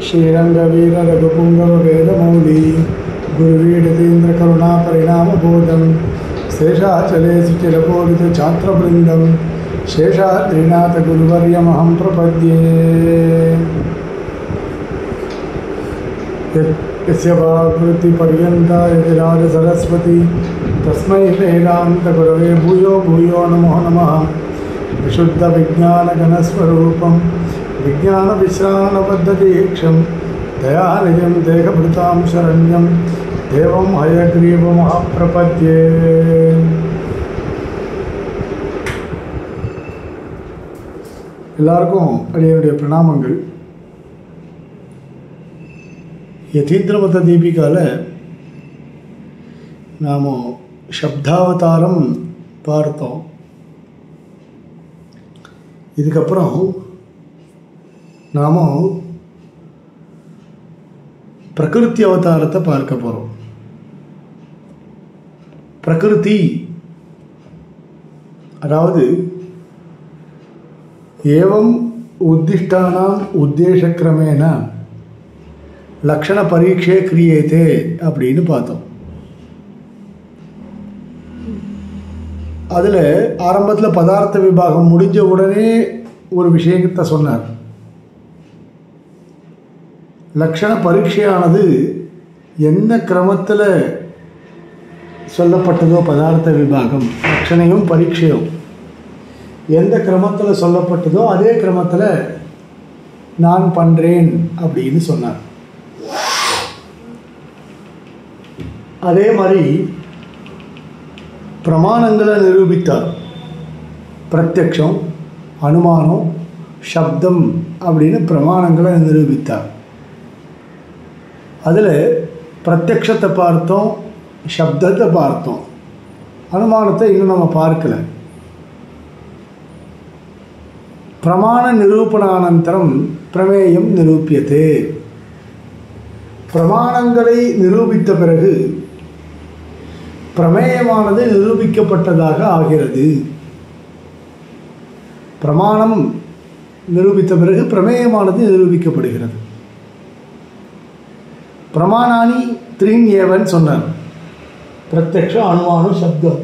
श्रीरंगवीर रघुपुंगव वेदमौली गुरुवीडतीन्द्र करुणा परिणामबोधं शेषाचले सुचिरपोलित छात्रवृंदं शेषाद्रिनाथ गुरुवर्यमहं प्रपद्ये। यस्य वाग्वृत्तिपर्यन्ता यतिराज सरस्वती तस्मै वेदान्तगुरवे भूयो भूयो नमो नमः। विशुद्धविज्ञानगणस्वरूपं विज्ञानविश्राणबद्धदीक्षं दयानिधिं देहभृतां शरण्यं देवं हयग्रीवमहप्रपद्ये। எல்லாருக்கும் அடியனுடைய பிரணாமங்கள். யதீந்திரமத தீபிகாவில் நாம் சப்தாவதாரம் பார்த்தோம். இதுக்கப்புறம் நாம் பிரகிருதி அவதாரத்தை பார்க்க போகிறோம். பிரகிருதி அதாவது ஏவம் உத்திஷ்டானாம் உத்தேசக்கிரமேன லக்ஷண பரீட்சை கிரியேதே அப்படின்னு பார்த்தோம். அதில் ஆரம்பத்தில் பதார்த்த விபாகம் முடிஞ்ச உடனே ஒரு விஷயத்தை சொன்னார். லக்ஷண பரீட்சையானது எந்த கிரமத்தில் சொல்லப்பட்டதோ பதார்த்த விபாகம் லக்ஷணையும் பரீட்சையும் எந்த கிரமத்தில் சொல்லப்பட்டதோ அதே கிரமத்தில் நான் பண்ணுறேன் அப்படின்னு சொன்னார். அதே மாதிரி பிரமாணங்களை நிரூபித்தார். பிரத்யக்ஷம், அனுமானம், சப்தம் அப்படின்னு பிரமாணங்களை நிரூபித்தார். அதில் பிரத்யக்ஷத்தை பார்த்தோம், சப்தத்தை பார்த்தோம், அனுமானத்தை இன்னும் நம்ம பார்க்கல. பிரமாண நிரூபணானந்தரம் பிரமேயம் நிரூபியதே. பிரமாணங்களை நிரூபித்த பிறகு பிரமேயமானது நிரூபிக்கப்பட்டதாக ஆகிறது. பிரமாணம் நிரூபித்த பிறகு பிரமேயமானது நிரூபிக்கப்படுகிறது. பிரமாணானி த்ரீன்யேவன் சொன்னார். பிரத்யக்ஷம், அனுமானம், சப்தம்.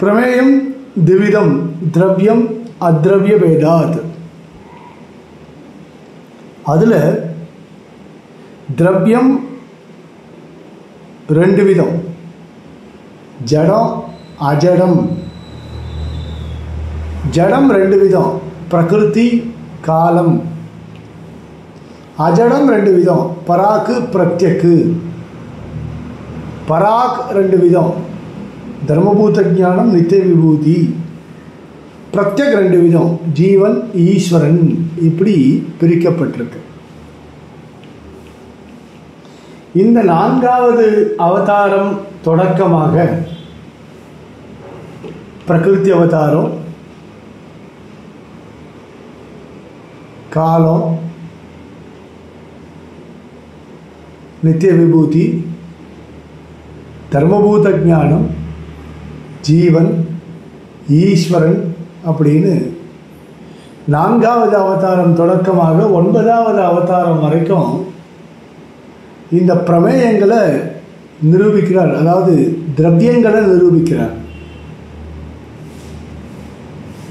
பிரமேயம் திவிதம் திரவியம் அத்ரவிய பேதாத். அதில் திரவியம் ரெண்டு விதம், ஜடம் அஜடம். ஜடம் ரெண்டு விதம், பிரகிருதி காலம். அஜடம் ரெண்டு விதம், பராக்கு பிரத்யக்கு. பராக் ரெண்டு விதம், தர்மபூத ஞானம் நித்திய விபூதி. பிரத்யக் ரெண்டு விதம், ஜீவன் ஈஸ்வரன். இப்படி பிரிக்கப்பட்டிருக்கு. இந்த நான்காவது அவதாரம் தொடக்கமாக பிரகிருதி அவதாரம், காலம், நித்திய விபூதி, தர்மபூத ஞானம், ஜீவன் ஈஸ்வரன் அப்படின்னு நான்காவது அவதாரம் தொடக்கமாக 9வது அவதாரம் வரைக்கும் இந்த பிரமேயங்களை நிரூபிக்கிறார். அதாவது திரவியங்களை நிரூபிக்கிறார்.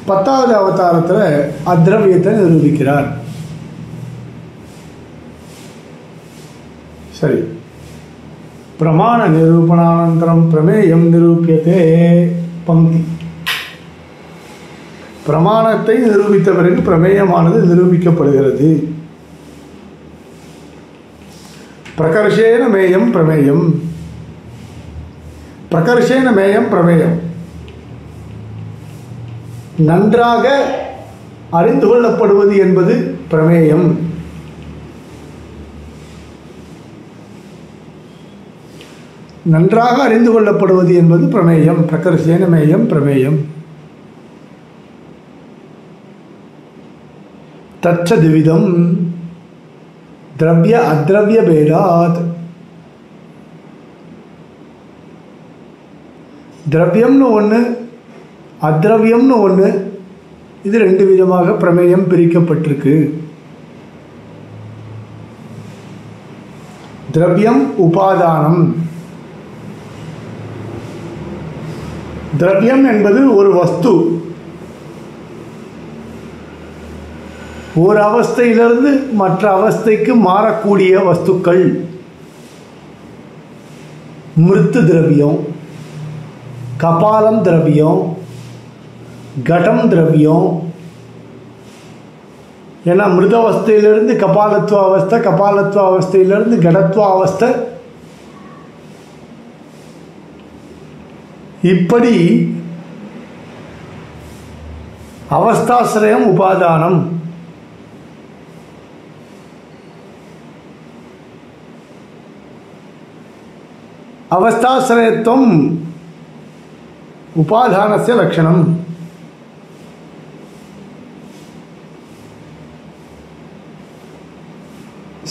10வது அவதாரத்தில் அத்ரவியத்தை நிரூபிக்கிறார். சரி, பிரமாண நிரூபணானந்தரம் பிரமேயம் நிரூபியதே பங்கி. பிரமாணத்தை நிரூபித்த பிறகு பிரமேயமானது நிரூபிக்கப்படுகிறது. பிரகர்ஷேன மேயம் பிரமேயம். பிரகர்ஷேன மேயம் பிரமேயம். நன்றாக அறிந்து கொள்ளப்படுவது என்பது பிரமேயம். நன்றாக அறிந்து கொள்ளப்படுவது என்பது பிரமேயம். பிரகர்ஷேன மேயம் பிரமேயம். தச்ச திவிதம் திரவிய அத்ரவிய பேதாத். திரவியம்னு ஒன்று, அத்ரவியம்னு ஒன்று, இது ரெண்டு விதமாக பிரமேயம் பிரிக்கப்பட்டிருக்கு. திரவியம் உபாதானம். திரவியம் என்பது ஒரு வஸ்து, ஒரு அவஸ்தையிலிருந்து மற்ற அவஸ்தைக்கு மாறக்கூடிய வஸ்துக்கள். மிருத்து திரவியம், கபாலம் திரவியம், கடம் திரவியம். ஏன்னா மிருதவஸ்தையிலிருந்து கபாலத்துவ அவஸ்தை, கபாலத்துவ அவஸ்தையிலிருந்து கடத்துவ அவஸ்தை, இப்படி அவஸ்தாசிரயம் உபாதானம். அவஸ்தாசிரயத்துவம் உபாதானஸ்ய லட்சணம்.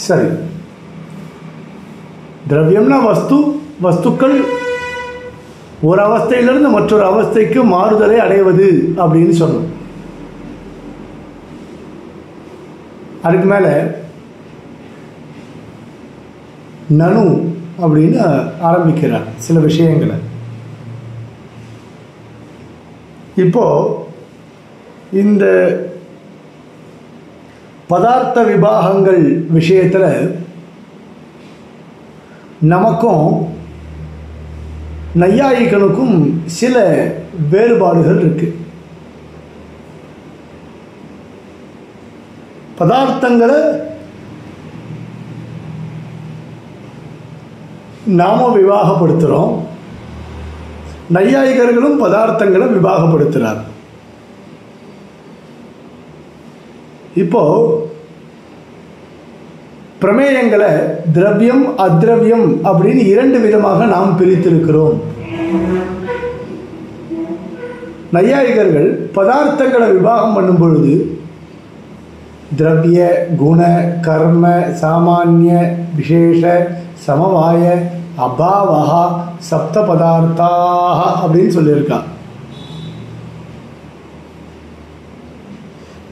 சரி, திரவியம்னா வஸ்து, வஸ்துக்கள் ஒரு அவஸ்தையிலிருந்து மற்றொரு அவஸ்தைக்கு மாறுதலை அடைவது அப்படின்னு சொன்னோம். அதுக்கு மேலே நனு அப்படின்னு ஆரம்பிக்கிறார் சில விஷயங்களை. இப்போ இந்த பதார்த்த விபாகங்கள் விஷயத்தில் நமக்கும் நையாயிகனுக்கும் சில வேறுபாடுகள் இருக்கு. பதார்த்தங்களை நாம விவாகப்படுத்துகிறோம், நையாயிகர்களும் பதார்த்தங்களை விவாகப்படுத்துகிறார். இப்போ பிரமேயங்களை திரவியம் அத்ரவியம் அப்படின்னு இரண்டு விதமாக நாம் பிரித்திருக்கிறோம். நையாயிகர்கள் பதார்த்தங்களை விவாகம் பண்ணும் பொழுது திரவிய குண கர்ம சாமானிய விசேஷ சமவாய அபாவஹா சப்த பதார்த்தாக அப்படின்னு சொல்லியிருக்கா.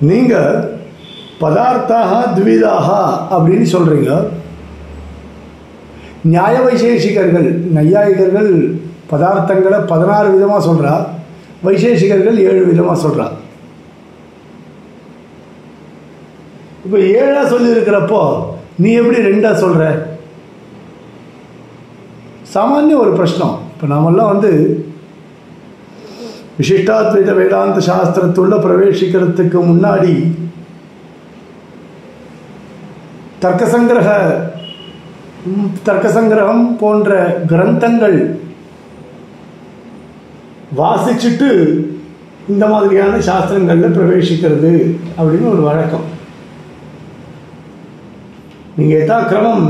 நீங்கள் பதார்த்தாக த்விதாக அப்படின்னு சொல்கிறீங்க. நியாய வைசேஷிகர்கள் நையாயிகர்கள் பதார்த்தங்களை 16 விதமாக சொல்கிறா, வைசேஷிகர்கள் 7 விதமாக சொல்கிறா. இப்போ 7 சொல்லியிருக்கிறப்போ நீ எப்படி 2 சொல்கிற? சாமானிய ஒரு பிரச்சனம். இப்போ நாமெல்லாம் விசிஷ்டாத்வைத வேதாந்த சாஸ்திரத்துள்ள பிரவேசிக்கிறதுக்கு முன்னாடி தர்க்கசங்கிரகம் போன்ற கிரந்தங்கள் வாசிச்சுட்டு இந்த மாதிரியான சாஸ்திரங்களில் பிரவேசிக்கிறது அப்படின்னு ஒரு வழக்கம். நீங்கள் எதா கிரமம்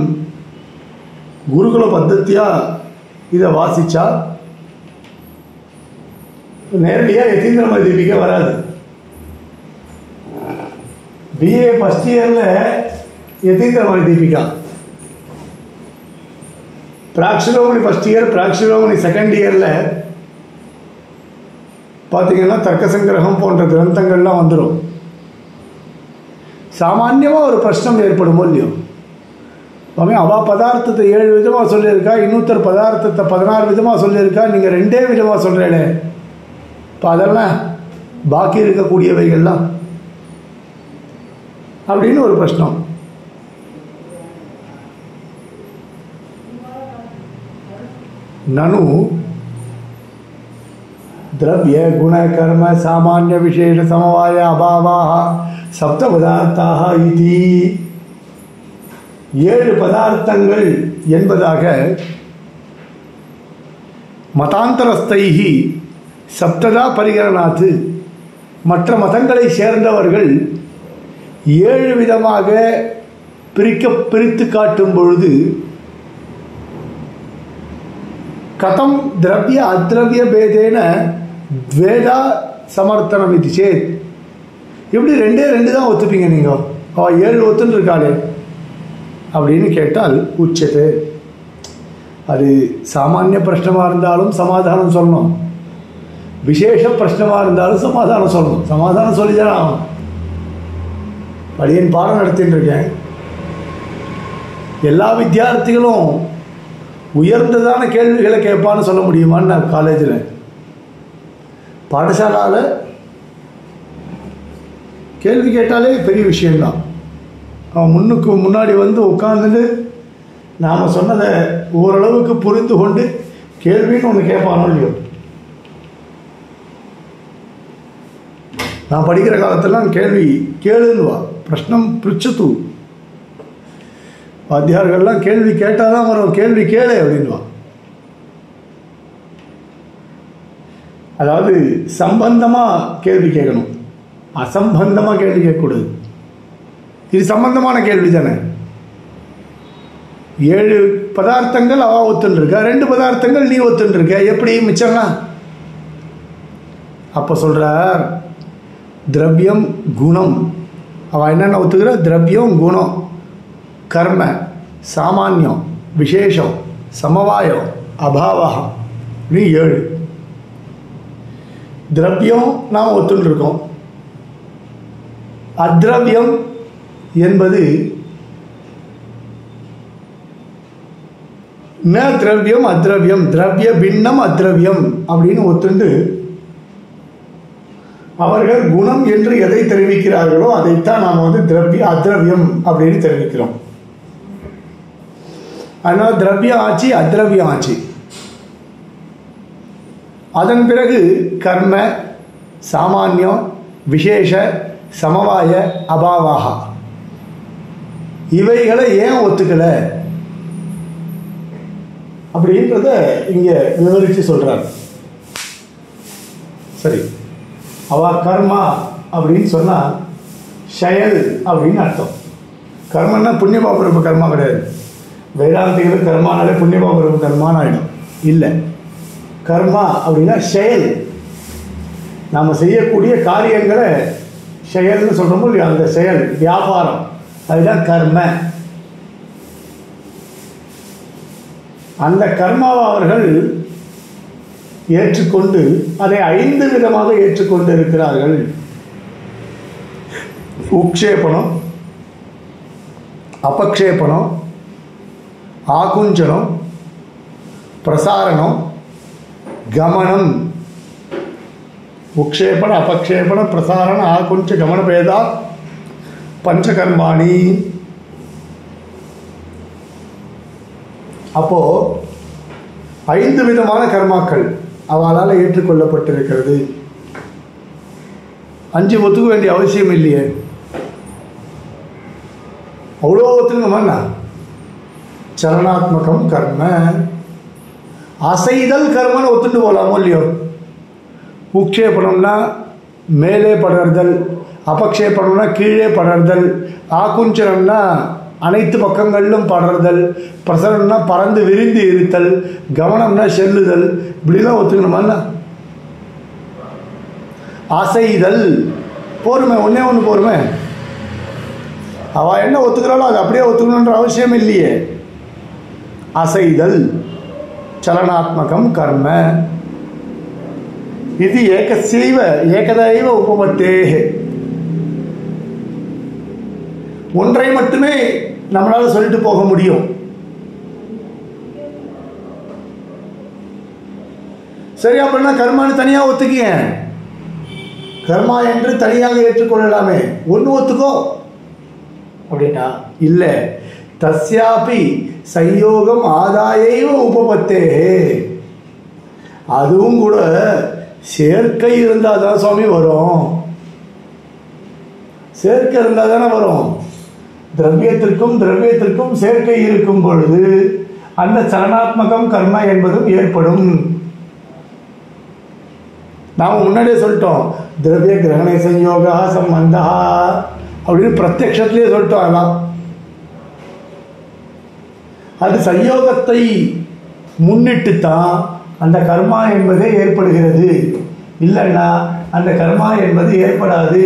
குருகுல பத்தத்தியாக இதை வாசித்தா நேரடியாக யதீந்திரமதி தீபிகை வராது. பிஏ ஃபஸ்ட் இயரில் யதீந்திரமதி தீபிகா, பிராக்ஷிரோமணி ஃபஸ்ட் இயர், பிராக்ஷிரோமணி செகண்ட் இயரில் பார்த்தீங்கன்னா தர்க்கசங்கிரகம் போன்ற கிரந்தங்கள்லாம் வந்துடும். சாமான்யமாக ஒரு பிரச்சனை ஏற்படுமோ இல்லையோ, அவள் பதார்த்தத்தை 7 விதமாக சொல்லியிருக்கா, இன்னொருத்தர் பதார்த்தத்தை 16 விதமாக சொல்லியிருக்கா, நீங்கள் 2 விதமாக சொல்கிறீங்களே, இப்போ அதெல்லாம் பாக்கி இருக்கக்கூடியவைகள்லாம் அப்படின்னு ஒரு பிரச்சனை. நனு திரவிய குண கர்ம சாமானிய விசேஷ சமவாய அபாவாக சப்த பதார்த்தாக இதி 7 பதார்த்தங்கள் என்பதாக மதாந்தரஸ்தைஹி சப்ததா பரிகரணாத்து மற்ற மதங்களை சேர்ந்தவர்கள் 7 விதமாக பிரித்து காட்டும் பொழுது கதம் திரவிய அத்ரவிய பேதேன துவேதா சமர்த்தனம் இது சேத், எப்படி 2 தான் ஒத்துப்பீங்க நீங்கள், அவள் 7 ஒத்துன்னு இருக்காளே அப்படின்னு கேட்டால் உச்சது. அது சாமானிய பிரச்சனமாக இருந்தாலும் சமாதானம் சொல்லணும். விசேஷ பிரச்சனமாக இருந்தாலும் சமாதானம் சொல்லணும். சமாதானம் சொல்லி தானே ஆகணும். படியன் பாடம் நடத்தின்னு இருக்கேன். எல்லா வித்தியார்த்திகளும் உயர்ந்ததான கேள்விகளை கேட்பான்னு சொல்ல முடியுமான்னு நான் காலேஜில் பாடசாலாவில் கேள்வி கேட்டாலே பெரிய விஷயம்தான். அவன் முன்னாடி வந்து உட்காந்துட்டு நாம் சொன்னதை ஓரளவுக்கு புரிந்து கொண்டு கேள்வின்னு ஒன்று கேட்பானோ இல்லையோ. நான் படிக்கிற காலத்திலாம் கேள்வி கேளுன்னுவா, பிரஷ்னம் பிரிச்சத்து. வாத்தியார்கள்லாம் கேள்வி கேட்டால் தான் வரும், கேள்வி கேளு அப்படின்வா. அதாவது சம்பந்தமாக கேள்வி கேட்கணும், அசம்பந்தமாக கேள்வி கேட்கக்கூடாது. இது சம்பந்தமான கேள்வி தானே. 7 பதார்த்தங்கள் அவ ஒத்துன்னு இருக்கா, 2 பதார்த்தங்கள் நீ ஒத்துன்னு இருக்க, எப்படி மிச்சம்னா? அப்போ சொல்கிறார் திரவியம் குணம். அவள் என்னென்ன ஒத்துக்கிற? திரவியம் குணம், கர்ம, சாமானியம், விசேஷம், சமவாயம், அபாவம், நீ 7. திரவியம் நாம் ஒத்துன்னு இருக்கோம். அத்ரவியம் என்பது ந திரவியம் அத்ரவியம், திரவிய பின்னம் அத்ரவியம் அப்படின்னு ஒத்துண்டு அவர்கள் குணம் என்று எதை தெரிவிக்கிறார்களோ அதைத்தான் நாம் வந்து திரவிய அத்ரவியம் அப்படின்னு தெரிவிக்கிறோம். அதனால் திரவியம் ஆச்சு, அத்ரவியம் ஆச்சு. அதன் பிறகு கர்ம, சாமானியம், விசேஷ, சமவாய, அபாவாக இவைகளை ஏன் ஒத்துக்கலை அப்படின்றத இங்கே விவரித்து சொல்கிறார். சரி, அவ கர்மா அப்படின்னு சொன்னால் செயல் அப்படின்னு அர்த்தம். கர்மன்னா புண்ணியபாபுரப்பு கர்மா கிடையாது. வேதாந்திகளுக்கு கர்மானாலே புண்ணியபாபுரப்பு கர்மான்னு ஆகிடும். இல்லை, கர்மா அப்படின்னா செயல். நாம் செய்யக்கூடிய காரியங்களை செயல்னு சொல்கிறோமோ இல்லையா, அந்த செயல் வியாபாரம், அதுதான் கர்ம. அந்த கர்மாவை அவர்கள் ஏற்றுக்கொண்டு அதை 5 விதமாக ஏற்றுக்கொண்டு இருக்கிறார்கள். உக்ஷேபணம், அபக்ஷேபணம், ஆகுஞ்சனம், பிரசாரணம், கமனம். உக்ஷேபண, அபக்ஷேபண, பிரசாரண, ஆகுஞ்ச, கமன பேதா பஞ்சகர்மாணி. அப்போ 5 விதமான கர்மாக்கள் அவளால் ஏற்றுக்கொள்ளப்பட்டிருக்கிறது. 5 ஒத்துக்க வேண்டிய அவசியம் இல்லையே. அவ்வளோ ஒத்துக்கணுமா? சரணாத்மகம் கர்ம, அசைதல் கர்மன்னு ஒத்துட்டு போகலாமோ இல்லையோ. உக்ஷேபணம்னா மேலே படர்தல், அபக்ஷேபணம்னா கீழே படர்தல், ஆகுஞ்சனம்னா அனைத்து பக்கங்களிலும் படர்தல், பிரசரம்னா பறந்து விரிந்து இருத்தல், கவனம்னா செல்லுதல், இப்படிலாம் ஒத்துக்கணுமா? அசைதல் போருமே, ஒன்றே ஒன்று போருமே. அவள் என்ன ஒத்துக்கிறாளோ அது அப்படியே ஒத்துக்கணுன்ற அவசியம் இல்லையே. அசைதல் சலனாத்மகம் கர்ம. இது ஏகசைவ ஏகதைவ உபமத்தேஹே. ஒன்றை மட்டுமே நம்மளால சொல்லிட்டு போக முடியும். சரி, அப்படின்னா கர்மான்னு தனியாக ஒத்துக்கிய, கர்மா என்று தனியாக ஏற்றுக்கொள்ளலாமே, ஒன்று ஒத்துக்கோ அப்படின்னா இல்லை. தஸ்யாபி சயோகம் ஆதாயைவ உபபத்தேஹே. அதுவும் கூட சேர்க்கை இருந்தால் தான் சுவாமி வரும். சேர்க்கை இருந்தால் தானே வரும். திரவியத்திற்கும் சேர்க்கை இருக்கும் பொழுது அந்த சலனாத்மகம் கர்மா என்பதும் ஏற்படும். நாம் முன்னாடியே சொல்லிட்டோம், திரவிய கிரகண சயோகா சம்பந்தா அப்படின்னு பிரத்யக்ஷத்திலே சொல்லிட்டோம். அதெல்லாம் அது சயோகத்தை முன்னிட்டுத்தான் அந்த கர்மா என்பதே ஏற்படுகிறது. இல்லைன்னா அந்த கர்மா என்பது ஏற்படாது.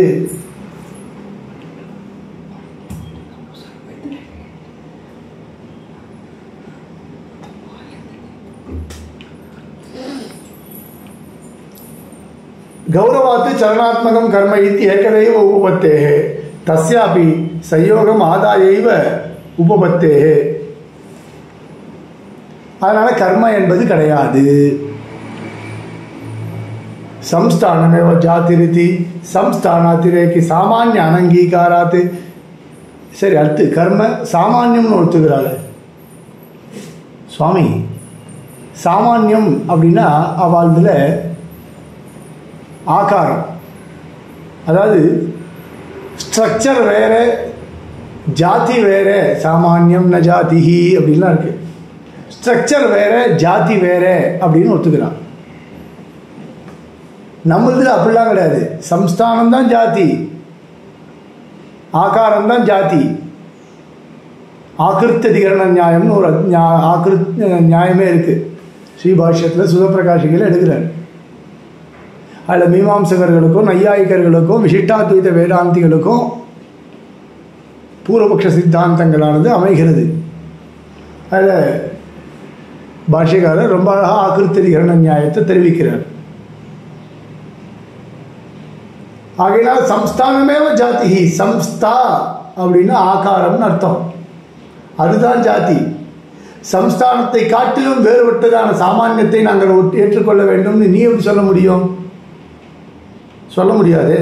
கௌரவாத்து சரணாத்மகம் கர்ம இத்தி ஏகதைவ உபபத்தேः தஸ்யாபி சயோகம் ஆதாயைவ உபபத்தேः. அதனால கர்ம என்பது கிடையாது. சம்ஸ்தானமேவ ஜாதிரிதி சம்ஸ்தானாத்திரேக்கி சாமானிய அனங்கீகாராத்து. சரி, அடுத்து கர்ம சாமானியம்னு ஒத்துக்கிறாள் சுவாமி. சாமானியம் அப்படின்னா அவளதில் ஆகாரம், அதாவது ஸ்ட்ரக்சர் வேற, ஜாதி வேற. சாமானியம் ந ஜாதிஹி அப்படின்லாம் இருக்கு. ஸ்ட்ரக்சர் வேற, ஜாதி வேற அப்படின்னு ஒத்துக்கிறான். நம்மளதுல அப்படிலாம் கிடையாது. சம்ஸ்தானம் தான் ஜாதி, ஆகாரம் தான் ஜாதி. ஆக்கிருத்த அதிகரண நியாயம்னு ஒரு நியாயமே இருக்கு. ஸ்ரீபாஷ்யத்தில் சுதப்பிரகாஷிகள் எடுக்கிறார். அதில் மீமாம்சகர்களுக்கும் நையாயிகர்களுக்கும் விசிஷ்டாத்வைத வேதாந்திகளுக்கும் பூர்வபக்ஷ சித்தாந்தங்களானது அமைகிறது. அதில் பாஷ்யக்காரர் ரொம்ப அழகாக ஆக்கிருத்த அதிகரண நியாயத்தை தெரிவிக்கிறார். ஆகையினால் சம்ஸ்தானமேவ ஜாதிஹி. சம்ஸ்தா அப்படின்னா ஆகாரம்னு அர்த்தம், அதுதான் ஜாதி. சம்ஸ்தானத்தை காட்டிலும் வேறுபட்டதான சாமானியத்தை நாங்கள் ஏற்றுக்கொள்ள வேண்டும்னு நீ எப்படி சொல்ல முடியும்? சொல்ல முடியாது.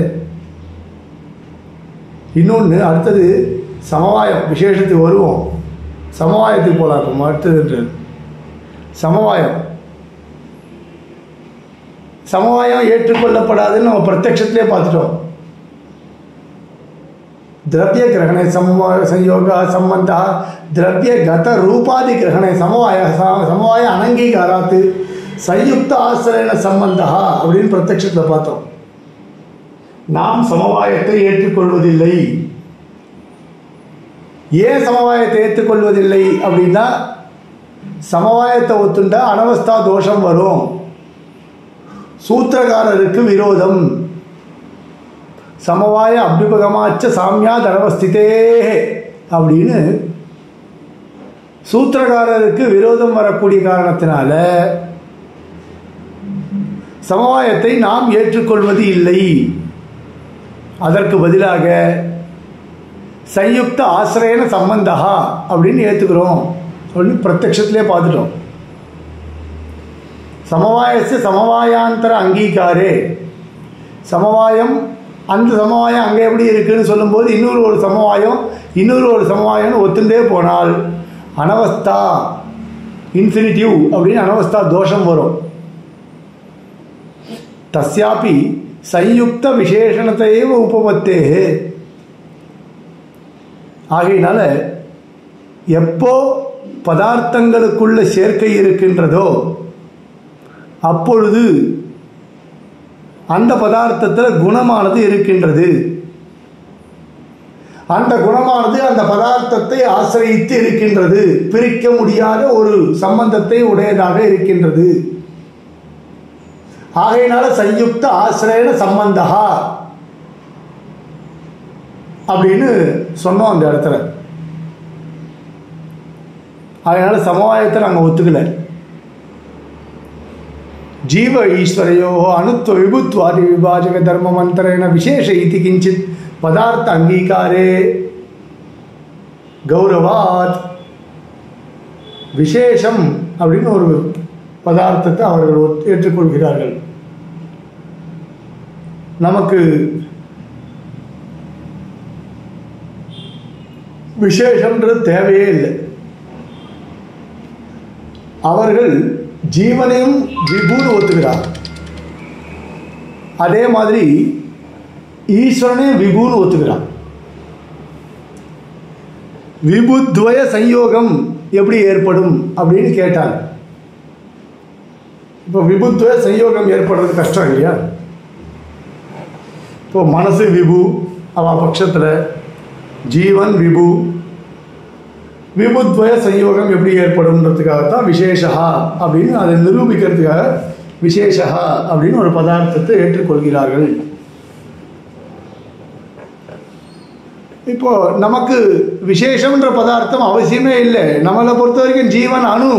இன்னொன்று, அடுத்தது சமவாயம். விசேஷத்துக்கு வருவோம், சமவாயத்துக்கு போகலாம். அடுத்தது சமவாயம். சமவாயம் ஏற்றுக்கொள்ளப்படாதுன்னு நம்ம பிரத்யட்சத்திலே பார்த்துட்டோம். திரவிய கிரகணை சம்யோக சம்பந்த திரவிய கத ரூபாதி கிரகணை சமவாய அனங்கீகாராத்து சயுக்த ஆசிரியன சம்பந்தா அப்படின்னு பிரத்யட்சத்தில் பார்த்தோம். நாம் சமவாயத்தை ஏற்றுக்கொள்வதில்லை. ஏன் சமவாயத்தை ஏற்றுக்கொள்வதில்லை அப்படின்னா, சமவாயத்தை ஒத்துண்டா அனவஸ்தா தோஷம் வரும், சூத்திரகாரருக்கு விரோதம். சமவாய அபியுபகமாச்ச சாமியாத் அனவஸ்திதே அப்படின்னு சூத்திரகாரருக்கு விரோதம் வரக்கூடிய காரணத்தினால சமவாயத்தை நாம் ஏற்றுக்கொள்வது இல்லை. அதற்கு பதிலாக சயுக்த ஆசிரியன சம்பந்தா அப்படின்னு ஏற்றுக்கிறோம் அப்படின்னு பிரத்யட்சத்திலே பார்த்துட்டோம். சமவாயச சமவாயாந்தர அங்கீகாரே. சமவாயம், அந்த சமவாயம் அங்கே எப்படி இருக்குன்னு சொல்லும்போது இன்னொரு ஒரு சமவாயம்னு ஒத்துண்டே போனால் அனவஸ்தா இன்ஃபினிட்டிவ் அப்படின்னு அனவஸ்தா தோஷம் வரும். தஸ்யாபி சயுக்த விசேஷணத்தையே உபபத்தே. ஆகையினால எப்போ பதார்த்தங்களுக்குள்ள சேர்க்கை இருக்கின்றதோ அப்பொழுது அந்த பதார்த்தத்தில் குணமானது இருக்கின்றது. அந்த குணமானது அந்த பதார்த்தத்தை ஆசிரியித்து இருக்கின்றது. பிரிக்க முடியாத ஒரு சம்பந்தத்தை உடையதாக இருக்கின்றது. ஆகையினால சயுக்த ஆசிரியன சம்பந்தா அப்படின்னு சொன்னோம் அந்த இடத்துல. அதனால சமவாயத்தை நாங்கள் ஒத்துக்கல. ஜீவ ஈஸ்வரையோ அணுத்துவ விபுத்வாதி விபாஜக தர்ம மந்திரேன விசேஷ இதி கிஞ்சித் பதார்த்த அங்கீகாரே கௌரவாத். விசேஷம் அப்படின்னு ஒரு பதார்த்தத்தை அவர்கள் ஏற்றுக்கொள்கிறார்கள். நமக்கு விசேஷம்ன்றது தேவையே இல்லை. அவர்கள் ஜீவனையும் விபுன்னு ஒத்துக்கிறார். அதே மாதிரி ஈஸ்வரனையும் விபுன்னு ஒத்துக்கிறார். விபுத்வய சயோகம் எப்படி ஏற்படும் அப்படின்னு கேட்டாங்க. இப்போ விபுத்வய சயோகம் ஏற்படுறது கஷ்டம் இல்லையா? இப்போ மனசு விபு அவ பட்சத்தில், ஜீவன் விபு, விபுத்வய சயோகம் எப்படி ஏற்படும்ன்றதுக்காகத்தான் விசேஷா அப்படின்னு அதை நிரூபிக்கிறதுக்காக விசேஷா அப்படின்னு ஒரு பதார்த்தத்தை ஏற்றுக்கொள்கிறார்கள். இப்போ நமக்கு விசேஷம்ன்ற பதார்த்தம் அவசியமே இல்லை. நம்மளை பொறுத்த வரைக்கும் ஜீவன் அணு,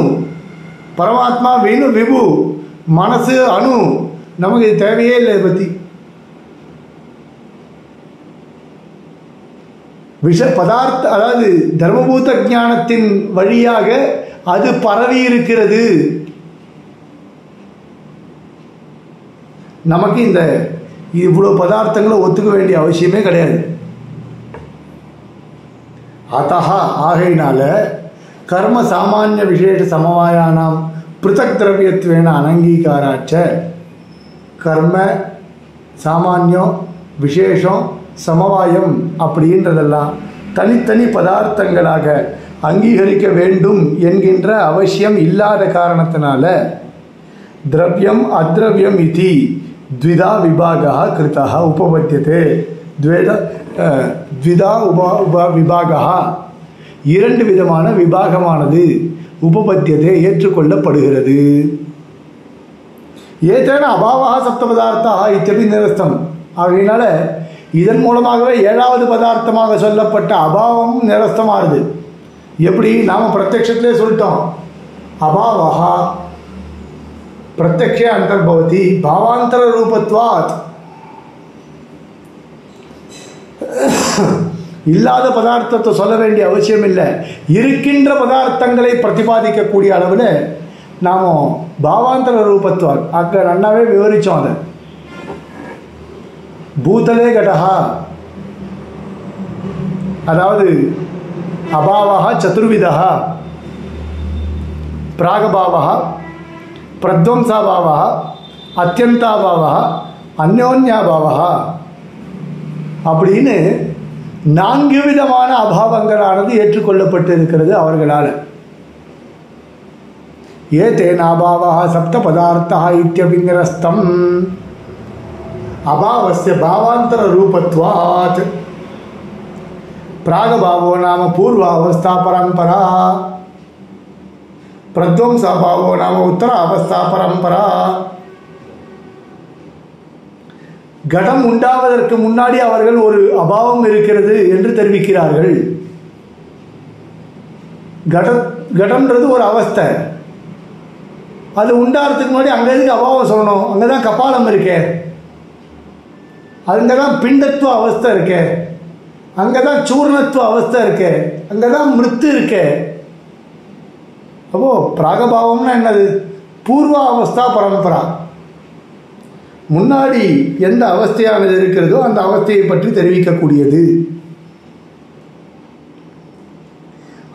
பரமாத்மா விபு, மனசு அணு. நமக்கு இது தேவையே இல்லை. இதை பற்றி விஷ பதார்த்த அதாவது தர்மபூத ஞானத்தின் வழியாக அது பரவி இருக்கிறது. நமக்கு இந்த இவ்வளோ பதார்த்தங்களை ஒத்துக்க வேண்டிய அவசியமே கிடையாது. அத்தஹா ஆகையினால கர்ம சாமானிய விசேஷ சமவாயானாம் பிருத்தக் திரவியத்வேன அனங்கீகாராச்ச கர்ம சாமானியம் விசேஷம் சமவாயம் அப்படின்றதெல்லாம் தனித்தனி பதார்த்தங்களாக அங்கீகரிக்க வேண்டும் என்கின்ற அவசியம் இல்லாத காரணத்தினால திரவியம் அத்ரவியம் இதி த்விதா விபாகா கிருதா உபபத்தியதே. த்விதா விபாகா இரண்டு விதமான விபாகமானது உபபத்தியதே ஏற்றுக்கொள்ளப்படுகிறது. ஏதேன அபாவா சப்த பதார்த்தா இத்தியபி நிரஸ்தம். ஆகையினால இதன் மூலமாகவே ஏழாவது பதார்த்தமாக சொல்லப்பட்ட அபாவம் நிரஸ்தமாகுது. எப்படி நாம் பிரத்யக்ஷத்திலே சொல்லிட்டோம், அபாவா பிரத்யக்ஷே அந்தர்பவதி பாவாந்தர ரூபத்வாத். இல்லாத பதார்த்தத்தை சொல்ல வேண்டிய அவசியம் இல்லை. இருக்கின்ற பதார்த்தங்களை பிரதிபாதிக்கக்கூடிய அளவில் நாம் பாவாந்தர ரூபத்வாத் அங்கே நன்னாவே விவரித்தோம். அதை பூதலே கடஹா அதாவது அபாவா சதுர்விதா பிராகபாவா பிரத்வம்சாபாவா அத்தியந்தாபாவா அந்யோன்யாபாவா அப்படின்னு 4 விதமான அபாவங்களானது ஏற்றுக்கொள்ளப்பட்டு இருக்கிறது அவர்களால். ஏதேன அபாவா சப்த பதார்த்தா இத்யபிநிரஸ்தம் அபாவஸ்ய பாவாந்தர ரூபத்வாத் பிராகபாவோ நாம பூர்வாவஸ்தா பரம்பரா பிரத்வம்சாபாவோ நாம உத்தர அவஸ்தா பரம்பரா. கடம் உண்டாவதற்கு முன்னாடி அவர்கள் ஒரு அபாவம் இருக்கிறது என்று தெரிவிக்கிறார்கள். கடம்ன்றது ஒரு அவஸ்தை. அது உண்டாகிறதுக்கு முன்னாடி அங்கே எதுக்கு அபாவம் சொல்லணும்? அங்கே தான் கபாலம் இருக்கே, அங்கே தான் பிண்டத்துவ அவஸ்தை இருக்கே, அங்கே தான் சூர்ணத்துவ அவஸ்தை இருக்கே, அங்கே தான் மிருத்து இருக்கே. அப்போ பிராகபாவம்னா என்னது? பூர்வ அவஸ்தா பரம்பரா. முன்னாடி எந்த அவஸ்தையானது இருக்கிறதோ அந்த அவஸ்தையை பற்றி தெரிவிக்கக்கூடியது.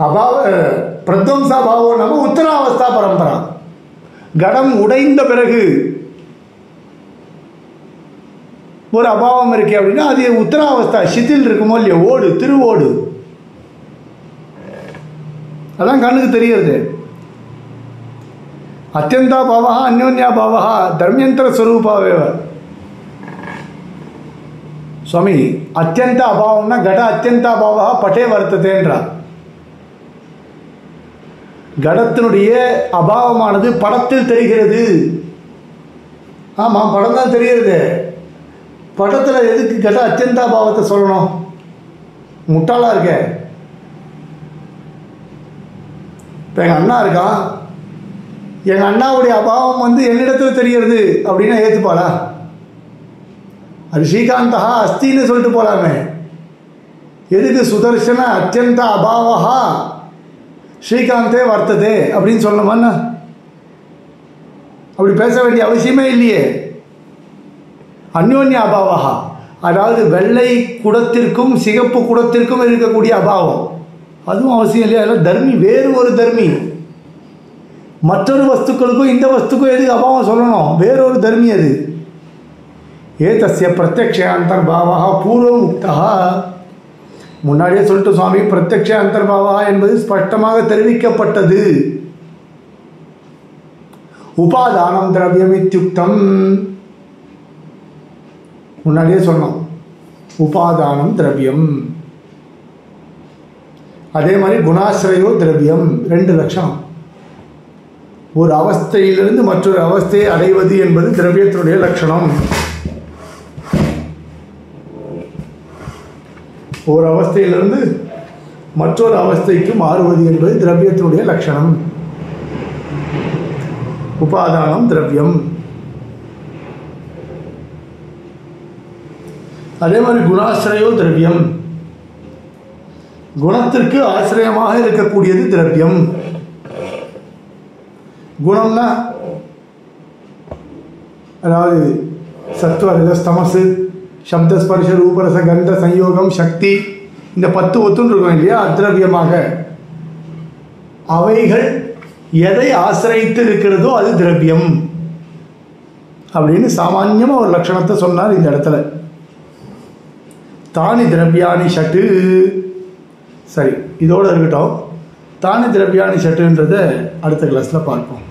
அபாவ பிரத்வம்சா பாவம் நம்ம உத்தராவஸ்தா பரம்பரா. கடம் உடைந்த பிறகு ஒரு அபாவம் இருக்கே அப்படின்னா அது உத்தராவஸ்தா. சித்தில் இருக்குமோ இல்லையோ, ஓடு திருவோடு அதான் கண்ணுக்கு தெரிகிறது. அத்தியந்தா பாவா அந்யோன்யா பாவா தர்மியந்திர ஸ்வரூபாவேவ. சுவாமி அத்தியந்த அபாவம்னா கட அத்தியந்தா பாவா பட்டே வர்த்ததேன்றா. கடத்தினுடைய அபாவமானது படத்தில் தெரிகிறது. ஆமாம், படம் தான் தெரிகிறது. படத்தில் எதுக்கு கட அத்தியந்தா பாவத்தை சொல்லணும்? முட்டாளா இருக்க. இப்போ எங்கள் அண்ணா இருக்கான், எங்கள் அண்ணாவுடைய அபாவம் என்னிடத்தில் தெரிகிறது அப்படின்னா ஏற்றுப்பாளா? அது ஸ்ரீகாந்தா அஸ்தின்னு சொல்லிட்டு போகலாமே. எதுக்கு சுதர்சன அத்தியந்த அபாவா ஸ்ரீகாந்தே வர்த்ததே அப்படின்னு சொல்லணுமாண்ணா? அப்படி பேச வேண்டிய அவசியமே இல்லையே. அந்யோன்ய அபாவா அதாவது வெள்ளை குடத்திற்கும் சிகப்பு குடத்திற்கும் இருக்கக்கூடிய அபாவம், அதுவும் அவசியம் இல்லையா? அதெல்லாம் தர்மி, வேறு ஒரு தர்மி. மற்றொரு வஸ்துக்களுக்கும் இந்த வஸ்துக்கும் எதுக்கு அபாவம் சொல்லணும்? வேறொரு தர்மி அது. ஏதஸ்ய பிரத்யக்ஷ அந்தர்பாவா பூர்வ முக்தா. முன்னாடியே சொல்லிட்டு சுவாமி, பிரத்யக்ஷ அந்தர்பாவா என்பது ஸ்பஷ்டமாக தெரிவிக்கப்பட்டது. உபாதானம் திரவியம் இத்யுக்தம். முன்னாடியே சொன்னோம், உபாதானம் திரவியம். அதே மாதிரி குணாசிரயோ திரவியம். 2 லட்சணம். ஒரு அவஸ்தையிலிருந்து மற்றொரு அவஸ்தையை அடைவது என்பது திரவியத்தினுடைய லட்சணம். ஒரு அவஸ்தையிலிருந்து மற்றொரு அவஸ்தைக்கு மாறுவது என்பது திரவியத்தினுடைய லட்சணம். உபாதானம் திரவியம். அதே மாதிரி குணாசிரயோ திரவியம். குணத்திற்கு ஆசிரியமாக இருக்கக்கூடியது திரவியம். குணம்னா அதாவது சத்துவ ரஜஸ் தமசு சப்த ஸ்பர்ஷ ரூபரச கந்த சயோகம் சக்தி இந்த 10 ஒத்துன்னு இருக்கும் இல்லையா அத்ரவியமாக. அவைகள் எதை ஆசிரியத்து இருக்கிறதோ அது திரவியம் அப்படின்னு சாமான்யமாக ஒரு லட்சணத்தை சொன்னார் இந்த இடத்துல. தானி திரவியானி ஷட்டு. சரி, இதோடு இருக்கட்டும். தானி திரவியானி ஷட்டுன்றதை அடுத்த கிளாஸில் பார்ப்போம்.